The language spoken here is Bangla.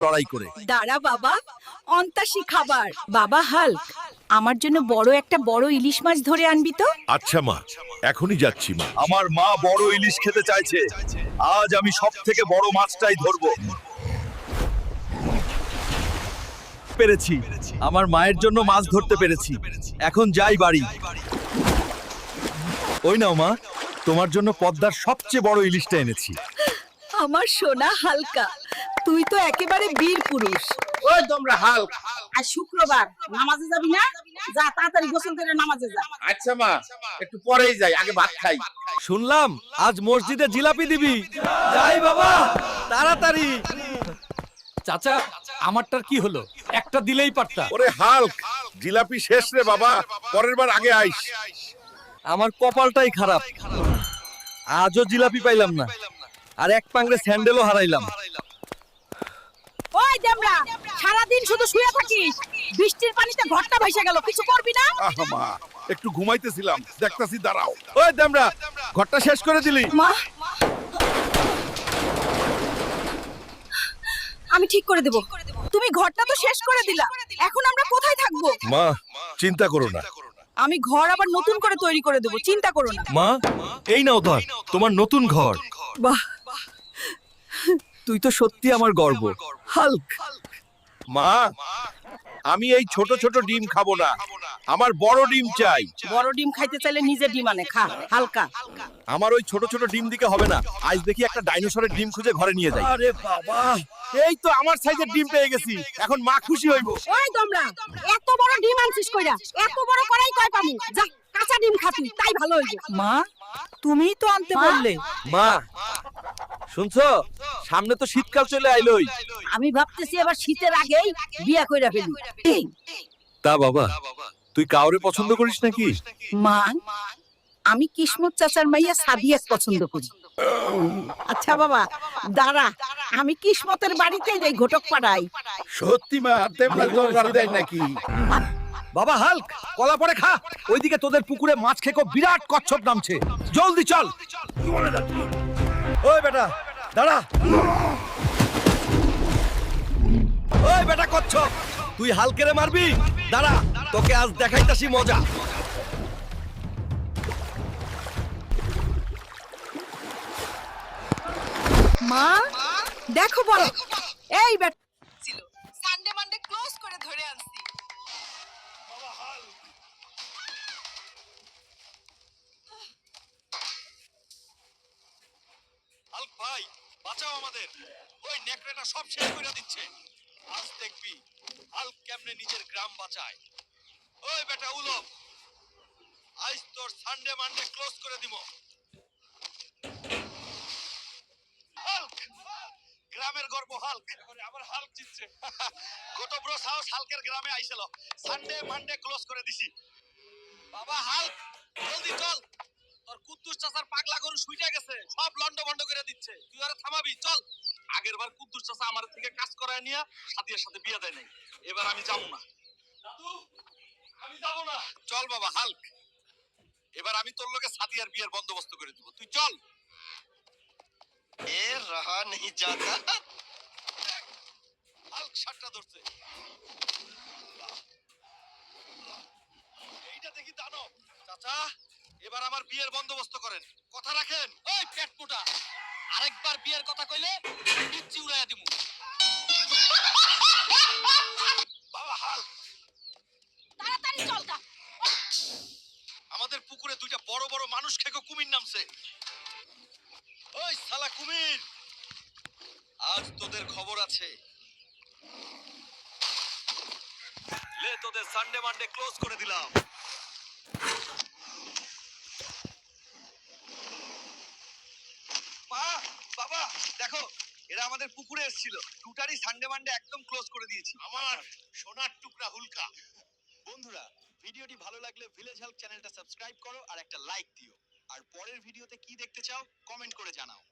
লড়াই করে। দাঁড়া বাবা, অন্তাসী খাবার। বাবা হাল্ক, আমার জন্য বড় ইলিশ মাছ ধরে আনবি তো। আচ্ছা মা, এখনই যাচ্ছি মা। আমার মা বড় ইলিশ খেতে চাইছে। আজ আমি সবথেকে বড় মাছটাই ধরবো। পেরেছি, আমার মায়ের জন্য মাছ ধরতে পেরেছি। এখন যাই বাড়ি। ওই নাও মা, তোমার জন্য পদ্মার সবচেয়ে বড় ইলিশটা এনেছি। আমার সোনা হালকা, তুই তো একেবারে বীর পুরুষ। ওই তোমরা হাল্ক, আজ শুক্রবার নামাজে যাবি না? যা তাড়াতাড়ি গোসল করে নামাজে যা। আচ্ছা মা, একটু পরেই যাই, আগে ভাত খাই। শুনলাম আজ মসজিদে জিলাপি দিবি। যাই বাবা, তাড়াতাড়ি। চাচা, আমারটার কি হলো? একটা দিলেই পারতা। ওরে হাল্ক, জিলাপি শেষ রে বাবা, পরের বার আগে আইস। আমার কপালটাই খারাপ, আজও জিলাপি পাইলাম না, আর এক পাংড়ে স্যান্ডেলও হারাইলাম। ওই দেমরা, সারাদিন শুধু শুয়ে থাকিস, বৃষ্টির পানিতে ঘরটা ভাইসা গেল, কিছু করবি না? আহা মা, একটু ঘুমাইতেছিলাম, দেখতাছি দাঁড়াও। ওই দেমরা, ঘরটা শেষ করে দিলি? মা, আমি ঠিক করে দেব। তুমি ঘরটা তো শেষ করে দিলা, এখন আমরা কোথায় থাকবো? মা, চিন্তা করো না। আমি ঘর আবার নতুন করে তৈরি করে দেব, চিন্তা করো না। মা, এই নাও ধর, তোমার নতুন ঘর। বাহ, তুই তো সত্যি আমার গর্ব, হাল্ক। মা, আমি এই ছোট ছোট ডিম খাবো না, আমার বড় ডিম চাই। বড় ডিম খাইতে চাইলে নিজে ডিম আনে খা, হালকা। আমার ওই ছোট ছোট ডিম দিকে হবে না, আজ দেখি একটা ডাইনোসরের ডিম খুঁজে ঘরে নিয়ে যাই। আরে বাবা, এই তো আমার সাইজের ডিম পেয়ে গেছি, এখন মা খুশি হইব। ওই তোমরা, এত বড় ডিম আনছিস কইরা? এত বড় করাই কয় পামু? যা, কাঁচা ডিম খাবি, তাই ভালো হইবে। মা, তুমিই তো আনতে বললে। মা, শুনছো, সামনে তো শীতকাল চলে আইলোই। আমি ভাবতেছি এবার শীতের আগেই বিয়া কইরা ফেলি। তা বাবা, তুই কাউরে পছন্দ করিস নাকি? মা, আমি কিসমত চাচার মাইয়া সাদিয়াক পছন্দ করি। আচ্ছা বাবা, দাঁড়া, আমি কিসমতের বাড়িতে যাই, ঘটক পাড়াই। সত্যি মা, তেমন দরকার দেয় নাকি? বাবা হাল্ক, কলা পড়ে খা, ওইদিকে তোদের পুকুরে মাছ খেকো বিরাট কচ্ছপ নামছে, জলদি চল। ওই বেটা, দাঁড়া। ওই বেটা কচ্ছপ, তুই হালকেরে মারবি? দাঁড়া, তোকে আজ দেখাইতাছি মজা। মা, দেখো বড়, এই বেটা ছিল, সানডে মানডে ক্লোজ করে ধরে আনছি। হাল্ক ভাই, বাঁচাও আমাদের, ওই নেকড়েটা সব শেষ করে দিচ্ছে। আজ দেখবি হাল্ক কেমনে নিজের গ্রাম বাঁচায়। ওই বেটা উলফ, আজ তোর সানডে মানডে ক্লোজ করে দিব। হাল্ক, গ্রামের গর্ব হাল্ক, আবার হাল্ক জিতছে। কত বড় সাহস হাল্কের গ্রামে আইছিল, সানডে মানডে ক্লোজ করে দিছি। বাবা হাল্ক, জলদি চল, তোর কুদ্দুস চাচার পাগলা গরু শুইটা গেছে, সব লন্ড ভন্ড করে দিচ্ছে, তুই আরে থামাবি? চল। আগের বার কুদ্দুস চাচা আমার থেকে কাজ করায় নিয়ে সাদিয়ার সাথে বিয়ে দেয় নাই, এবার আমি যাব না। দাদু, আমি যাব না। চল বাবা হাল্ক, এবার আমি তোর লগে সাদিয়ার বিয়ের বন্দোবস্ত করে দিব, তুই চল। এ রহা নেই যাতা। হাল্ক শাটটা ধরছে, এইটা দেখি দানব। চাচা, এবার আমার বিয়ের বন্দোবস্ত করেন, কথা রাখেন। ওই পেট মোটা, আরেকবার বিয়ের কথা কইলে পিচ্চি উড়াইয়া দিমু। বাবা হাল্ক, তাড়াতাড়ি চল গা। আমাদের পুকুরে দুইটা বড় বড় মানুষ খেকো কুমির নামছে। ওই শালা কুমির, আজ তোদের খবর আছে। লে, তোদের সানডে মানডে ক্লোজ করে দিলাম। মা, বাবা, দেখো, এরা আমাদের পুকুরে এসেছিল, টুটারি সানডে মানডে একদম ক্লোজ করে দিয়েছি। আমার সোনার টুকরা হুলকা। বন্ধুরা, ভিডিওটি ভালো লাগলে ভিলেজ হেল্প চ্যানেলটা সাবস্ক্রাইব করো আর একটা লাইক দিও। আর পরের ভিডিওতে কি দেখতে চাও কমেন্ট করে জানাও।